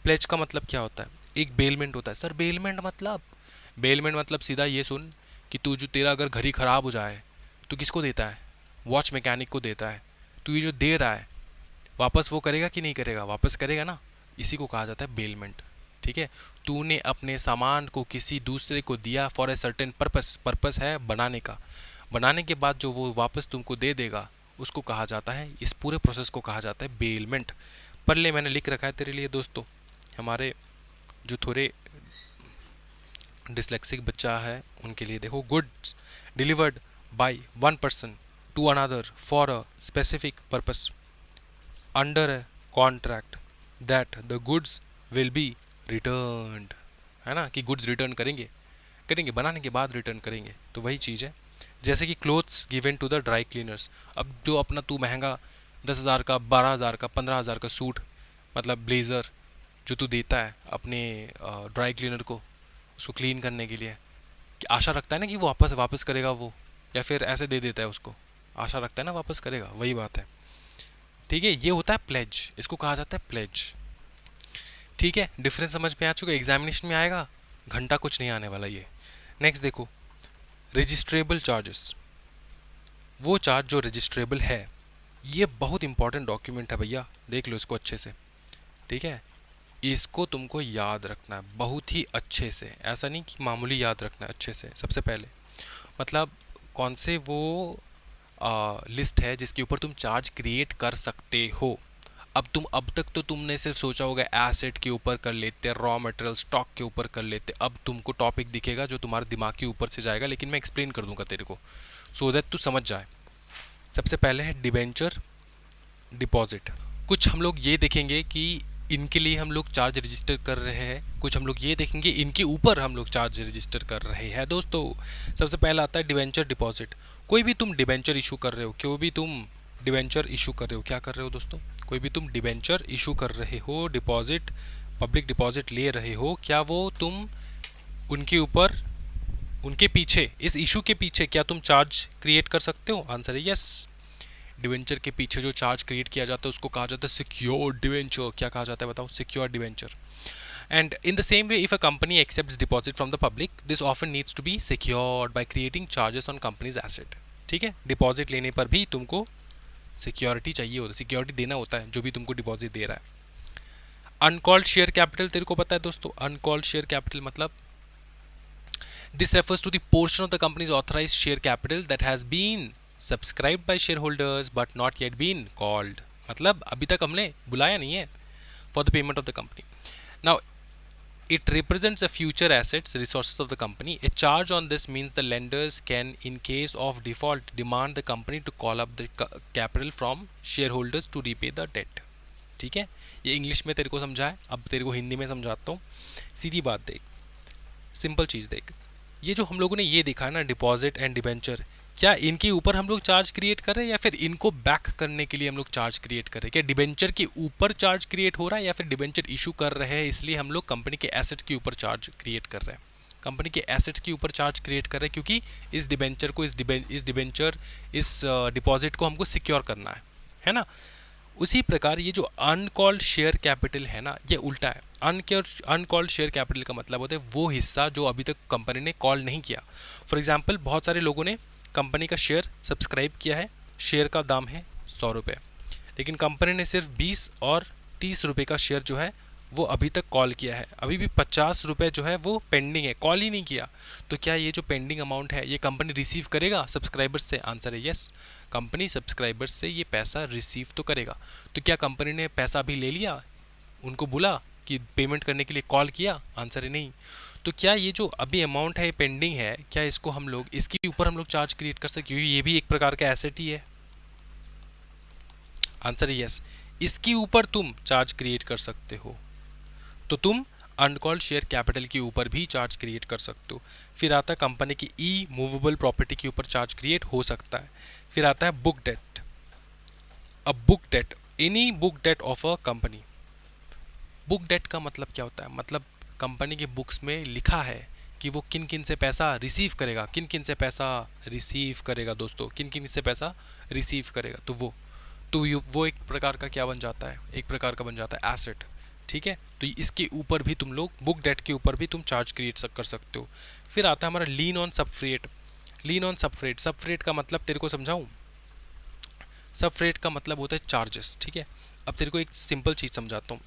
प्लेज का मतलब क्या होता है? एक बेलमेंट होता है। सर बेलमेंट मतलब? बेलमेंट मतलब सीधा ये सुन कि तू जो तेरा अगर घड़ी ख़राब हो जाए तो किसको देता है? वॉच मैकेनिक को देता है। तू ये जो दे रहा है वापस वो करेगा कि नहीं करेगा? वापस करेगा ना, इसी को कहा जाता है बेलमेंट। ठीक है, तूने अपने सामान को किसी दूसरे को दिया for a certain purpose, purpose है बनाने का, बनाने के बाद जो वो वापस तुमको दे देगा उसको कहा जाता है, इस पूरे प्रोसेस को कहा जाता है बेलमेंट। पढ़ ले, मैंने लिख रखा है तेरे लिए दोस्तों। हमारे जो थोड़े डिसलेक्सिक बच्चा है उनके लिए देखो, goods delivered by one person to another for a specific purpose under a contract that the goods will be returned, है ना, कि गुड्स रिटर्न करेंगे, करेंगे बनाने के बाद रिटर्न करेंगे। तो वही चीज़ है, जैसे कि clothes given to the dry cleaners. अब जो अपना तू महंगा 10,000 का, 12,000 का, 15,000 का सूट मतलब ब्लेज़र जो तू देता है अपने ड्राई क्लीनर को उसको क्लीन करने के लिए, कि आशा रखता है ना कि वो वापस करेगा वो, या फिर ऐसे दे देता है उसको, आशा रखता है ना वापस करेगा, वही बात है। ठीक है, ये होता है प्लेज, इसको कहा जाता है प्लेज। ठीक है, डिफरेंस समझ में आ चुका है, एग्जामिनेशन में आएगा, घंटा कुछ नहीं आने वाला ये। नेक्स्ट देखो, रजिस्ट्रेबल चार्जेस। वो चार्ज जो रजिस्ट्रेबल है, ये बहुत इंपॉर्टेंट डॉक्यूमेंट है भैया, देख लो इसको अच्छे से। ठीक है, इसको तुमको याद रखना है बहुत ही अच्छे से, ऐसा नहीं कि मामूली याद रखना है, अच्छे से। सबसे पहले मतलब कौन से वो लिस्ट है जिसके ऊपर तुम चार्ज क्रिएट कर सकते हो। अब तक तो तुमने सिर्फ सोचा होगा एसेट के ऊपर कर लेते, रॉ मटेरियल स्टॉक के ऊपर कर लेते। अब तुमको टॉपिक दिखेगा जो तुम्हारे दिमाग के ऊपर से जाएगा, लेकिन मैं एक्सप्लेन कर दूंगा तेरे को सो दैट तू समझ जाए। सबसे पहले है डिबेंचर डिपॉजिट। कुछ हम लोग ये देखेंगे कि इनके लिए हम लोग चार्ज रजिस्टर कर रहे हैं, कुछ हम लोग ये देखेंगे इनके ऊपर हम लोग चार्ज रजिस्टर कर रहे हैं दोस्तों। सबसे पहला आता है डिबेंचर डिपॉजिट। कोई भी तुम डिबेंचर इशू कर रहे हो, कोई भी तुम डिबेंचर इशू कर रहे हो, क्या कर रहे हो दोस्तों? कोई भी तुम डिबेंचर इशू कर रहे हो, डिपॉजिट, पब्लिक डिपॉजिट ले रहे हो, क्या वो तुम उनके ऊपर, उनके पीछे, इस इशू के पीछे क्या तुम चार्ज क्रिएट कर सकते हो? आंसर है यस। डिवेंचर के पीछे जो चार्ज क्रिएट किया जाता है उसको कहा जाता है सिक्योर्ड डिवेंचर। क्या कहा जाता है बताओ? Secured debenture. And in the same way, if a company accepts deposit from the public, this often needs to be secured by creating charges on company's asset. ठीक है, डिपॉजिट लेने पर भी तुमको सिक्योरिटी चाहिए होता है, सिक्योरिटी देना होता है जो भी तुमको डिपॉजिट दे रहा है। अनकॉल्ड शेयर कैपिटल तेरे को पता है दोस्तों? अनकॉल्ड शेयर कैपिटल मतलब this refers to the portion of the company's authorised share capital that has been subscribed by share holders but not yet been called. मतलब अभी तक हमने बुलाया नहीं है for the payment of the company. Now it represents a future assets resources of the company. A charge on this means the lenders can in case of default demand the company to call up the capital from shareholders to repay the debt. ठीक है, ये English में तेरे को समझा है, अब तेरे को हिंदी में समझाता हूँ। सीधी बात देख, सिंपल चीज़ देख, ये जो हम लोगों ने ये देखा है ना डिपॉजिट एंड डिबेंचर, क्या इनके ऊपर हम लोग चार्ज क्रिएट कर रहे हैं या फिर इनको बैक करने के लिए हम लोग चार्ज क्रिएट कर रहे हैं? क्या डिबेंचर के ऊपर चार्ज क्रिएट हो रहा है या फिर डिबेंचर इशू कर रहे हैं इसलिए हम लोग कंपनी के एसेट्स के ऊपर चार्ज क्रिएट कर रहे हैं? कंपनी के एसेट्स के ऊपर चार्ज क्रिएट कर रहे हैं क्योंकि इस डिबेंचर को, इस डिपॉजिट को हमको सिक्योर करना है ना। उसी प्रकार ये जो अनकॉल्ड शेयर कैपिटल है ना, ये उल्टा है। अनकॉल्ड शेयर कैपिटल का मतलब होता है वो हिस्सा जो अभी तक कंपनी ने कॉल नहीं किया। फॉर एग्जांपल, बहुत सारे लोगों ने कंपनी का शेयर सब्सक्राइब किया है, शेयर का दाम है 100 रुपये, लेकिन कंपनी ने सिर्फ 20 और 30 रुपये का शेयर जो है वो अभी तक कॉल किया है, अभी भी 50 रुपये जो है वो पेंडिंग है, कॉल ही नहीं किया। तो क्या ये जो पेंडिंग अमाउंट है ये कंपनी रिसीव करेगा सब्सक्राइबर्स से? आंसर है यस, कंपनी सब्सक्राइबर्स से ये पैसा रिसीव तो करेगा। तो क्या कंपनी ने पैसा भी ले लिया, उनको बोला कि पेमेंट करने के लिए कॉल किया? आंसर है नहीं। तो क्या ये जो अभी अमाउंट है पेंडिंग है, क्या इसको हम लोग, इसके ऊपर हम लोग चार्ज क्रिएट कर सकते? क्योंकि ये भी एक प्रकार का एसेट ही है। आंसर है यस। इसके ऊपर तुम चार्ज क्रिएट कर सकते हो, तो तुम अनकॉल्ड शेयर कैपिटल के ऊपर भी चार्ज क्रिएट कर सकते हो। फिर आता है कंपनी की ई मूवेबल प्रॉपर्टी के ऊपर चार्ज क्रिएट हो सकता है। फिर आता है बुक डेट। अब book debt, any book debt of a company. Book debt का मतलब क्या होता है? मतलब कंपनी के बुक्स में लिखा है कि वो किन किन से पैसा रिसीव करेगा, किन किन से पैसा रिसीव करेगा दोस्तों, किन किन से पैसा रिसीव करेगा। वो एक प्रकार का क्या बन जाता है? एक प्रकार का बन जाता है एसेट। ठीक है, तो इसके ऊपर भी तुम लोग बुक डेट के ऊपर भी तुम चार्ज क्रिएट कर सकते हो। फिर आता है हमारा लीन ऑन सबफ्रेट। लीन ऑन सबफ्रेट, सबफ्रेट का मतलब तेरे को समझाऊं? सबफ्रेट का मतलब होता है चार्जेस। ठीक है, अब तेरे को एक सिंपल चीज समझाता हूँ।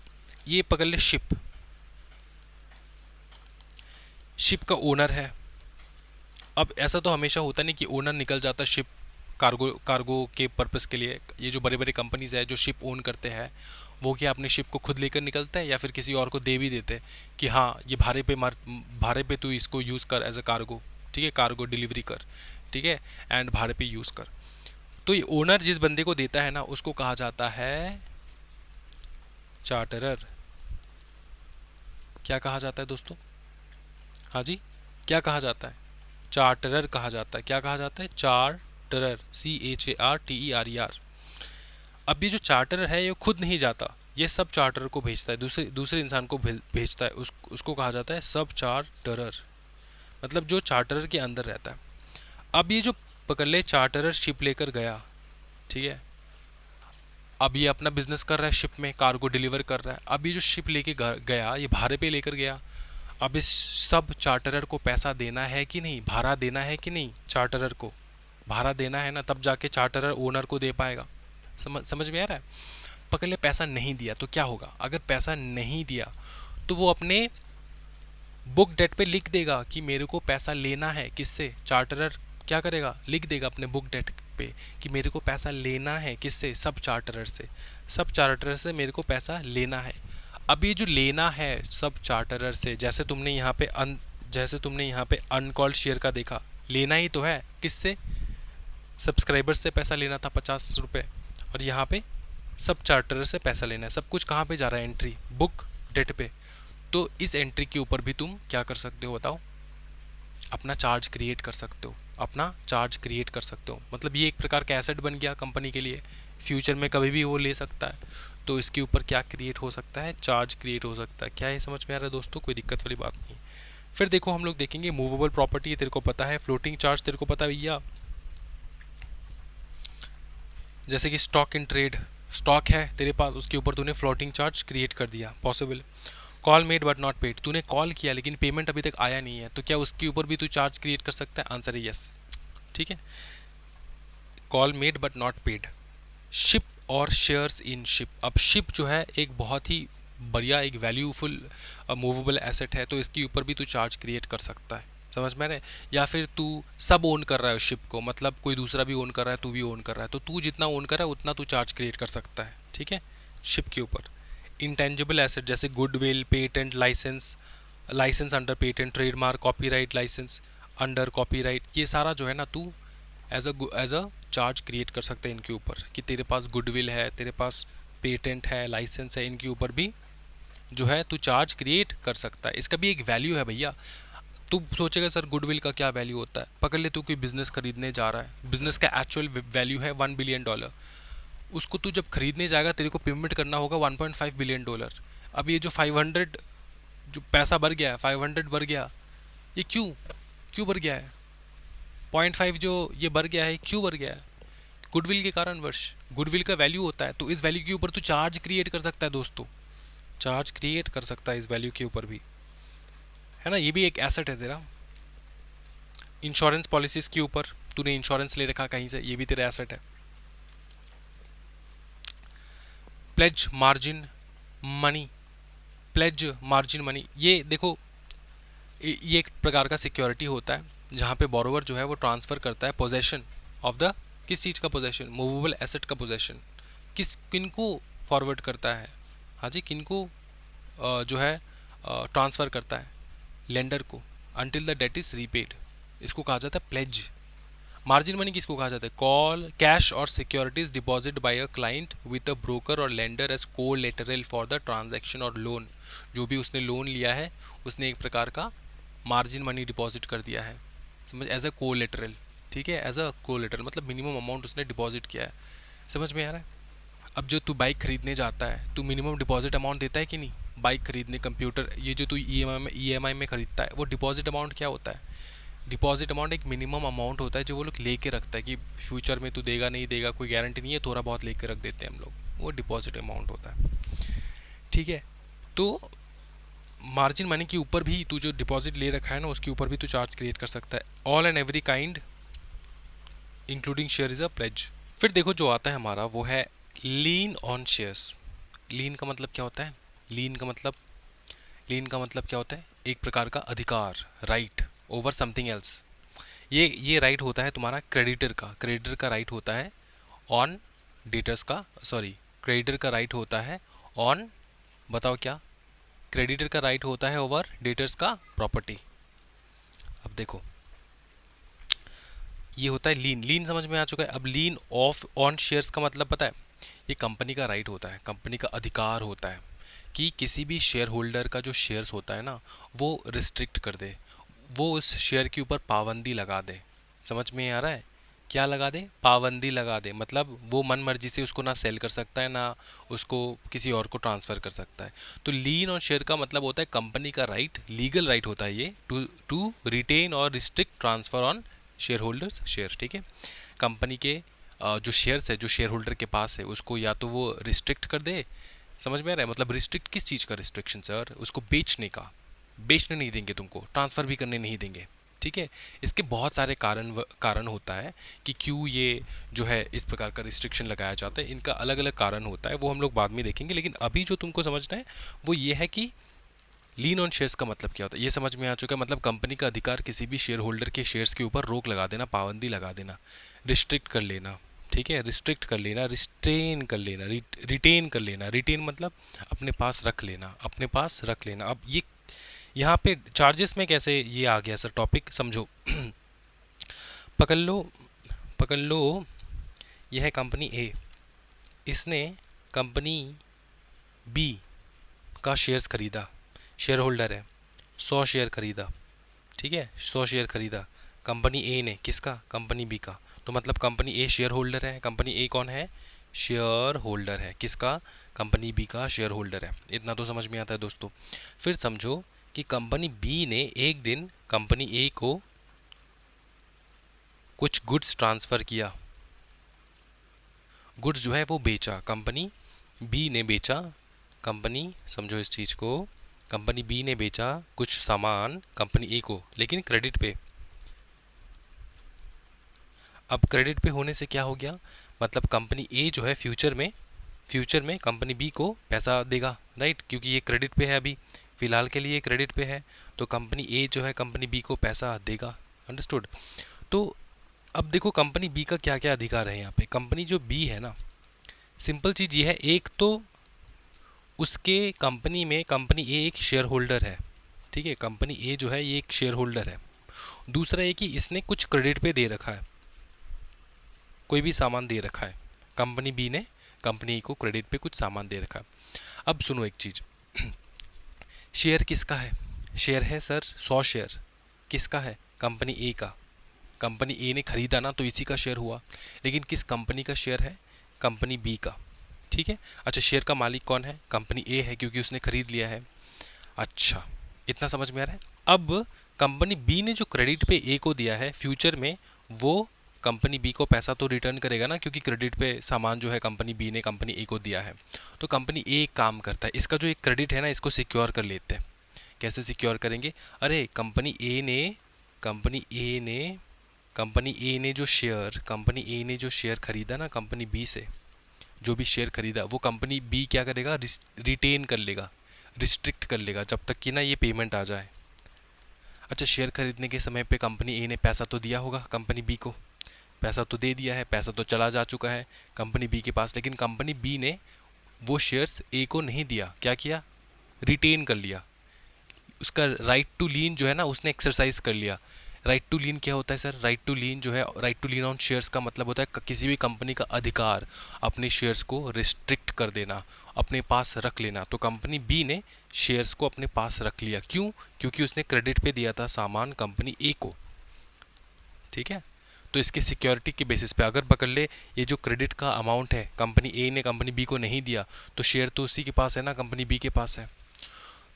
ये पकड़ ले, शिप, शिप का ओनर है। अब ऐसा तो हमेशा होता नहीं कि ओनर निकल जाता शिप कार्गो के पर्पस के लिए। ये जो बड़े बड़े कंपनीज है जो शिप ओन करते हैं, वो क्या अपने शिप को खुद लेकर निकलते हैं या फिर किसी और को दे भी देते हैं कि हाँ ये भाड़े पे तू इसको यूज़ कर एज अ कार्गो। ठीक है, कार्गो डिलीवरी कर, ठीक है, एंड भाड़े पे यूज़ कर। तो ये ओनर जिस बंदे को देता है ना, उसको कहा जाता है चार्टरर। क्या कहा जाता है दोस्तों? हाँ जी, क्या कहा जाता है? चार्टरर कहा जाता है। क्या कहा जाता है? चार्टरर, CHARTERER। अब ये जो चार्टरर है ये खुद नहीं जाता, ये सब चार्टरर को भेजता है, दूसरे दूसरे इंसान को भेजता है। उसको कहा जाता है सब चार्टरर, मतलब जो चार्टरर के अंदर रहता है। अब ये जो पकड़ ले चार्टरर शिप लेकर गया, ठीक है, अब ये अपना बिजनेस कर रहा है, शिप में कार्गो डिलीवर कर रहा है। अब ये जो शिप लेके गया, ये भाड़े पे लेकर गया। अब इस सब चार्टरर को पैसा देना है कि नहीं, भाड़ा देना है कि नहीं? चार्टरर को भाड़ा देना है ना, तब जाके चार्टरर ओनर को दे पाएगा। समझ में आ रहा है? पकड़ ले पैसा नहीं दिया तो क्या होगा? अगर पैसा नहीं दिया तो वो अपने बुक डेट पे लिख देगा कि मेरे को पैसा लेना है। किससे? चार्टरर क्या करेगा? लिख देगा अपने बुक डेट पे कि मेरे को पैसा लेना है। किससे? सब चार्टरर से। सब चार्टरर से मेरे को पैसा लेना है। अब ये जो लेना है सब चार्टरर से, जैसे तुमने यहाँ पे अनकॉल्ड शेयर का देखा, लेना ही तो है। किससे? सब्सक्राइबर्स से पैसा लेना था 50 रुपये, और यहाँ पे सब चार्टरर से पैसा लेना है। सब कुछ कहाँ पे जा रहा है? एंट्री बुक डेट पे। तो इस एंट्री के ऊपर भी तुम क्या कर सकते हो बताओ? अपना चार्ज क्रिएट कर सकते हो, अपना चार्ज क्रिएट कर सकते हो। मतलब ये एक प्रकार का एसेट बन गया कंपनी के लिए, फ्यूचर में कभी भी वो ले सकता है। तो इसके ऊपर क्या क्रिएट हो सकता है? चार्ज क्रिएट हो सकता है। क्या ये समझ में आ रहा है दोस्तों? कोई दिक्कत वाली बात नहीं। फिर देखो हम लोग देखेंगे मूवेबल प्रॉपर्टी, तेरे को पता है। फ्लोटिंग चार्ज तेरे को पता है भैया, जैसे कि स्टॉक इन ट्रेड, स्टॉक है तेरे पास, उसके ऊपर तूने फ्लोटिंग चार्ज क्रिएट कर दिया, possible. Call made but not paid, तूने कॉल किया लेकिन पेमेंट अभी तक आया नहीं है, तो क्या उसके ऊपर भी तू चार्ज क्रिएट कर सकता है? आंसर है यस। ठीक है, call made but not paid. Ship और शेयर्स इन शिप। अब शिप जो है एक बहुत ही बढ़िया, एक वैल्यूफुल मूवेबल एसेट है, तो इसके ऊपर भी तू चार्ज क्रिएट कर सकता है। समझ में आ रहा है? या फिर तू सब ओन कर रहा है शिप को, मतलब कोई दूसरा भी ओन कर रहा है, तू भी ओन कर रहा है, तो तू जितना ओन कर रहा है उतना तू चार्ज क्रिएट कर सकता है। ठीक है, शिप के ऊपर। इंटेंजिबल एसेट जैसे goodwill, patent, licence, licence under patent, trademark, copyright licence under copyright, ये सारा जो है ना तू एज अ चार्ज क्रिएट कर सकते हैं इनके ऊपर, कि तेरे पास गुडविल है, तेरे पास पेटेंट है, लाइसेंस है, इनके ऊपर भी जो है तू चार्ज क्रिएट कर सकता है। इसका भी एक वैल्यू है भैया। तू सोचेगा सर गुडविल का क्या वैल्यू होता है? पकड़ ले, तू कोई बिजनेस खरीदने जा रहा है, बिजनेस का एक्चुअल वैल्यू है $1 बिलियन। उसको तू जब खरीदने जाएगा तेरे को पेमेंट करना होगा $1.5 बिलियन। अब ये जो 500 जो पैसा बढ़ गया है, 500 बढ़ गया, ये क्यों क्यों बढ़ गया है? 0.5 जो ये बढ़ गया है, क्यों बढ़ गया है? गुडविल के कारणवश। गुडविल का वैल्यू होता है, तो इस वैल्यू के ऊपर तू चार्ज क्रिएट कर सकता है दोस्तों, चार्ज क्रिएट कर सकता है इस वैल्यू के ऊपर भी, है ना? ये भी एक एसेट है तेरा। इंश्योरेंस पॉलिसीज के ऊपर तूने इंश्योरेंस ले रखा कहीं से, ये भी तेरा एसेट है। Pledge margin money, pledge margin money, ये देखो ये एक प्रकार का सिक्योरिटी होता है जहाँ पे बोरोवर जो है वो ट्रांसफ़र करता है पोजेशन ऑफ द, किस चीज़ का पोजेशन? मूवेबल एसेट का पोजेशन। किनको फॉरवर्ड करता है? हाँ जी, किनको जो है ट्रांसफ़र करता है? लेंडर को, until the that is repaid. इसको कहा जाता है प्लेज। मार्जिन मनी किसको कहा जाता है? कॉल कैश और securities deposit by a client with a broker और lender as collateral for the transaction और लोन। जो भी उसने लोन लिया है उसने एक प्रकार का मार्जिन मनी डिपॉजिट कर दिया है, समझ, एज अ कोलेटरल। ठीक है, एज अ कोलेटरल मतलब मिनिमम अमाउंट उसने डिपॉजिट किया है। समझ में आ रहा है? अब जो तू बाइक खरीदने जाता है, तू मिनिमम डिपॉजिट अमाउंट देता है कि नहीं? बाइक खरीदने, कंप्यूटर, ये जो तू ईएमआई में खरीदता है, वो डिपॉजिट अमाउंट क्या होता है? डिपॉजिट अमाउंट एक मिनिमम अमाउंट होता है जो वो लोग लेके रखता है कि फ्यूचर में तू देगा नहीं देगा, कोई गारंटी नहीं है, थोड़ा बहुत लेके रख देते हैं हम लोग, वो डिपॉजिट अमाउंट होता है। ठीक है, तो मार्जिन मनी के ऊपर भी तू जो डिपॉजिट ले रखा है ना, उसके ऊपर भी तू चार्ज क्रिएट कर सकता है। All and every kind including share is a pledge. फिर देखो जो आता है हमारा वो है लीन ऑन शेयर्स। लीन का मतलब क्या होता है? लीन का मतलब क्या होता है? एक प्रकार का अधिकार, राइट ओवर समथिंग एल्स। ये राइट होता है तुम्हारा क्रेडिटर का राइट होता है ऑन डेटर्स का, सॉरी, क्रेडिटर का राइट होता है ऑन, बताओ क्या? क्रेडिटर का राइट होता है ओवर डेटर्स का प्रॉपर्टी। अब देखो ये होता है लीन समझ में आ चुका है। अब लीन ऑफ ऑन शेयर्स का मतलब पता है? ये कंपनी का राइट होता है, कंपनी का अधिकार होता है कि किसी भी शेयर होल्डर का जो शेयर्स होता है ना, वो रिस्ट्रिक्ट कर दे, वो उस शेयर के ऊपर पाबंदी लगा दे। समझ में आ रहा है? क्या लगा दे? पाबंदी लगा दे, मतलब वो मन मर्जी से उसको ना सेल कर सकता है, ना उसको किसी और को ट्रांसफ़र कर सकता है। तो लीन ऑन शेयर का मतलब होता है कंपनी का राइट, लीगल राइट होता है ये, टू रिटेन और restrict transfer on share holders share. ठीक है, कंपनी के जो शेयर्स है, जो शेयर होल्डर के पास है, उसको या तो वो रिस्ट्रिक्ट कर दे। समझ में आ रहा है? मतलब रिस्ट्रिक्ट किस चीज़ का रिस्ट्रिक्शन सर? उसको बेचने का, बेचने नहीं देंगे तुमको, ट्रांसफ़र भी करने नहीं देंगे। ठीक है, इसके बहुत सारे कारण होता है कि क्यों ये जो है इस प्रकार का रिस्ट्रिक्शन लगाया जाता है। इनका अलग अलग कारण होता है, वो हम लोग बाद में देखेंगे। लेकिन अभी जो तुमको समझना है वो ये है कि लीन ऑन शेयर्स का मतलब क्या होता है, ये समझ में आ चुका है। मतलब कंपनी का अधिकार किसी भी शेयर होल्डर के शेयर्स के ऊपर रोक लगा देना, पाबंदी लगा देना, रिस्ट्रिक्ट कर लेना। ठीक है, रिस्ट्रिक्ट कर लेना, रिस्ट्रेन कर लेना, रिटेन कर लेना। रिटेन मतलब अपने पास रख लेना, अपने पास रख लेना। अब ये यहाँ पे चार्जेस में कैसे ये आ गया सर टॉपिक, समझो। पकड़ लो, पकड़ लो, यह है कंपनी ए, इसने कंपनी बी का शेयर्स खरीदा, शेयर होल्डर है, 100 शेयर खरीदा। ठीक है, 100 शेयर खरीदा कंपनी ए ने, किसका? कंपनी बी का। तो मतलब कंपनी ए शेयर होल्डर है, कंपनी ए कौन है? शेयर होल्डर है, किसका? कंपनी बी का शेयर होल्डर है। इतना तो समझ में आता है दोस्तों। फिर समझो कि कंपनी बी ने एक दिन कंपनी ए को कुछ गुड्स ट्रांसफ़र किया, गुड्स जो है वो बेचा, कंपनी बी ने बेचा, कंपनी, समझो इस चीज़ को, कंपनी बी ने बेचा कुछ सामान कंपनी ए को, लेकिन क्रेडिट पे। अब क्रेडिट पे होने से क्या हो गया? मतलब कंपनी ए जो है फ्यूचर में कंपनी बी को पैसा देगा, राइट, क्योंकि ये क्रेडिट पे है, अभी फ़िलहाल के लिए क्रेडिट पे है, तो कंपनी ए जो है कंपनी बी को पैसा देगा। अंडरस्टूड? तो अब देखो कंपनी बी का क्या क्या अधिकार है यहाँ पे। कंपनी जो बी है ना, सिंपल चीज़ ये है, एक तो उसके कंपनी में कंपनी ए एक शेयर होल्डर है। ठीक है, कंपनी ए जो है ये एक शेयर होल्डर है। दूसरा ये कि इसने कुछ क्रेडिट पे दे रखा है, कोई भी सामान दे रखा है, कंपनी बी ने कंपनी ए को क्रेडिट पे कुछ सामान दे रखा है। अब सुनो एक चीज़, शेयर किसका है? शेयर है सर 100 शेयर, किसका है? कंपनी ए का। कंपनी ए ने खरीदा ना, तो इसी का शेयर हुआ। लेकिन किस कंपनी का शेयर है? कंपनी बी का। ठीक है, अच्छा, शेयर का मालिक कौन है? कंपनी ए है, क्योंकि उसने खरीद लिया है। अच्छा, इतना समझ में आ रहा है? अब कंपनी बी ने जो क्रेडिट पे ए को दिया है, फ्यूचर में वो कंपनी बी को पैसा तो रिटर्न करेगा ना, क्योंकि क्रेडिट पे सामान जो है कंपनी बी ने कंपनी ए को दिया है। तो कंपनी ए एक काम करता है, इसका जो एक क्रेडिट है ना, इसको सिक्योर कर लेते हैं। कैसे सिक्योर करेंगे? अरे कंपनी ए ने जो शेयर खरीदा ना कंपनी बी से, जो भी शेयर खरीदा वो कंपनी बी क्या करेगा? रिटेन कर लेगा, रिस्ट्रिक्ट कर लेगा, जब तक कि ना ये पेमेंट आ जाए। अच्छा, शेयर खरीदने के समय पे कंपनी ए ने पैसा तो दिया होगा कंपनी बी को, पैसा तो दे दिया है, पैसा तो चला जा चुका है कंपनी बी के पास, लेकिन कंपनी बी ने वो शेयर्स ए को नहीं दिया, क्या किया? रिटेन कर लिया, उसका राइट टू लीन जो है ना उसने एक्सरसाइज कर लिया। राइट टू लीन क्या होता है सर? राइट टू लीन जो है, right to lien on shares का मतलब होता है किसी भी कंपनी का अधिकार अपने शेयर्स को रिस्ट्रिक्ट कर देना, अपने पास रख लेना। तो कंपनी बी ने शेयर्स को अपने पास रख लिया, क्यों? क्योंकि उसने क्रेडिट पे दिया था सामान कंपनी ए को, ठीक है। तो इसके सिक्योरिटी के बेसिस पे अगर पकड़ ले ये जो क्रेडिट का अमाउंट है कंपनी ए ने कंपनी बी को नहीं दिया, तो शेयर तो उसी के पास है ना, कंपनी बी के पास है।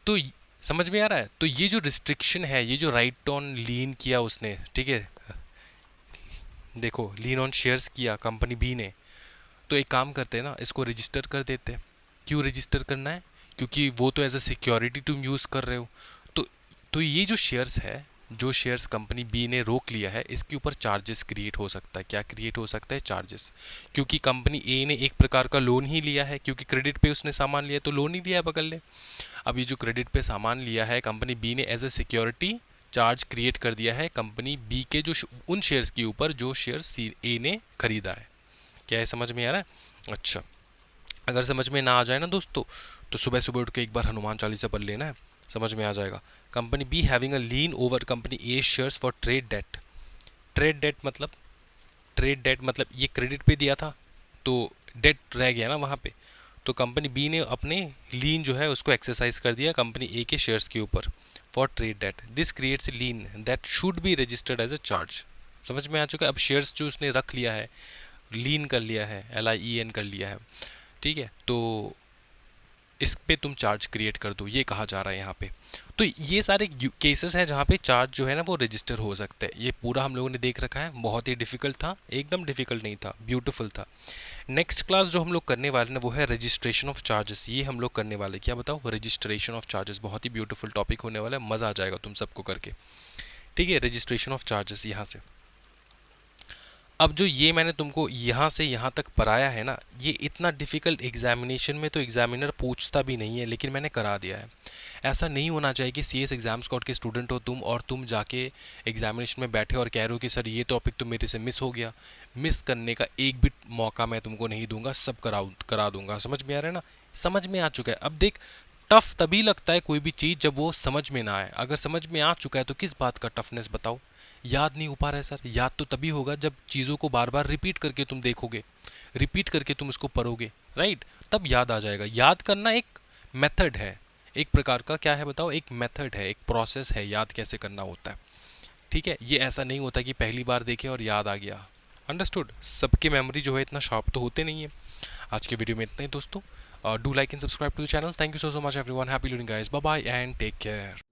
तो समझ में आ रहा है? तो ये जो रिस्ट्रिक्शन है, ये जो राइट ऑन लीन किया उसने, ठीक है, देखो लीन ऑन शेयर्स किया कंपनी बी ने, तो एक काम करते हैं ना, इसको रजिस्टर कर देते हैं। क्यों रजिस्टर करना है? क्योंकि वो तो एज अ सिक्योरिटी तुम यूज़ कर रहे हो। तो ये जो शेयर्स है, जो शेयर्स कंपनी बी ने रोक लिया है, इसके ऊपर चार्जेस क्रिएट हो सकता है। क्या क्रिएट हो सकता है? चार्जेस। क्योंकि कंपनी ए ने एक प्रकार का लोन ही लिया है, क्योंकि क्रेडिट पे उसने सामान लिया, तो लोन ही लिया है, पकड़ ले। अब ये जो क्रेडिट पे सामान लिया है कंपनी बी ने, as a security charge create कर दिया है कंपनी बी के जो उन शेयर्स के ऊपर जो शेयर्स ए ने खरीदा है। क्या है, समझ में आ रहा है? अच्छा, अगर समझ में ना आ जाए ना दोस्तों, तो सुबह सुबह उठ के एक बार हनुमान चालीसा पढ़ लेना है, समझ में आ जाएगा। Company B having a lien over company A shares for trade debt. Trade debt मतलब, ट्रेड डेट मतलब ये क्रेडिट पे दिया था तो डेट रह गया ना वहाँ पे, तो कंपनी बी ने अपने लीन जो है उसको एक्सरसाइज कर दिया कंपनी ए के शेयर्स के ऊपर for trade debt. This creates a lien that should be registered as a charge. समझ में आ चुका है? अब शेयर्स जो उसने रख लिया है, लीन कर लिया है, LIEN कर लिया है, ठीक है, तो इस पे तुम चार्ज क्रिएट कर दो, ये कहा जा रहा है यहाँ पे। तो ये सारे केसेस हैं जहाँ पे चार्ज जो है ना वो रजिस्टर हो सकते हैं। ये पूरा हम लोगों ने देख रखा है, बहुत ही डिफिकल्ट था, एकदम डिफिकल्ट नहीं था, ब्यूटीफुल था। नेक्स्ट क्लास जो हम लोग करने वाले हैं वो है रजिस्ट्रेशन ऑफ चार्जेस। ये हम लोग करने वाले, क्या बताओ? Registration of charges. बहुत ही ब्यूटीफुल टॉपिक होने वाला है, मज़ा आ जाएगा तुम सबको करके, ठीक है। रजिस्ट्रेशन ऑफ चार्जेस यहाँ से। अब जो ये मैंने तुमको यहाँ से यहाँ तक पढ़ाया है ना, ये इतना डिफ़िकल्ट एग्जामिनेशन में तो एग्जामिनर पूछता भी नहीं है, लेकिन मैंने करा दिया है। ऐसा नहीं होना चाहिए कि CS एग्जाम स्क्वाड के स्टूडेंट हो तुम और तुम जाके एग्जामिनेशन में बैठे और कह रहे हो कि सर ये टॉपिक तो मेरे से मिस हो गया। मिस करने का एक भी मौका मैं तुमको नहीं दूंगा, सब करा दूंगा। समझ में आ रहा है ना? समझ में आ चुका है। अब देख, टफ तभी लगता है कोई भी चीज़ जब वो समझ में ना आए। अगर समझ में आ चुका है तो किस बात का टफनेस बताओ? याद नहीं हो पा रहा है सर? याद तो तभी होगा जब चीज़ों को बार बार रिपीट करके तुम देखोगे, रिपीट करके तुम उसको पढ़ोगे, राइट? तब याद आ जाएगा। याद करना एक मेथड है, एक प्रकार का, क्या है बताओ? एक मेथड है, एक प्रोसेस है याद कैसे करना होता है, ठीक है। ये ऐसा नहीं होता कि पहली बार देखे और याद आ गया। अंडरस्टूड? सबके मेमोरी जो है इतना शार्प तो होते नहीं है। आज के वीडियो में इतना ही दोस्तों। Do like and subscribe to the channel. Thank you so much everyone. Happy learning guys. Bye bye and take care.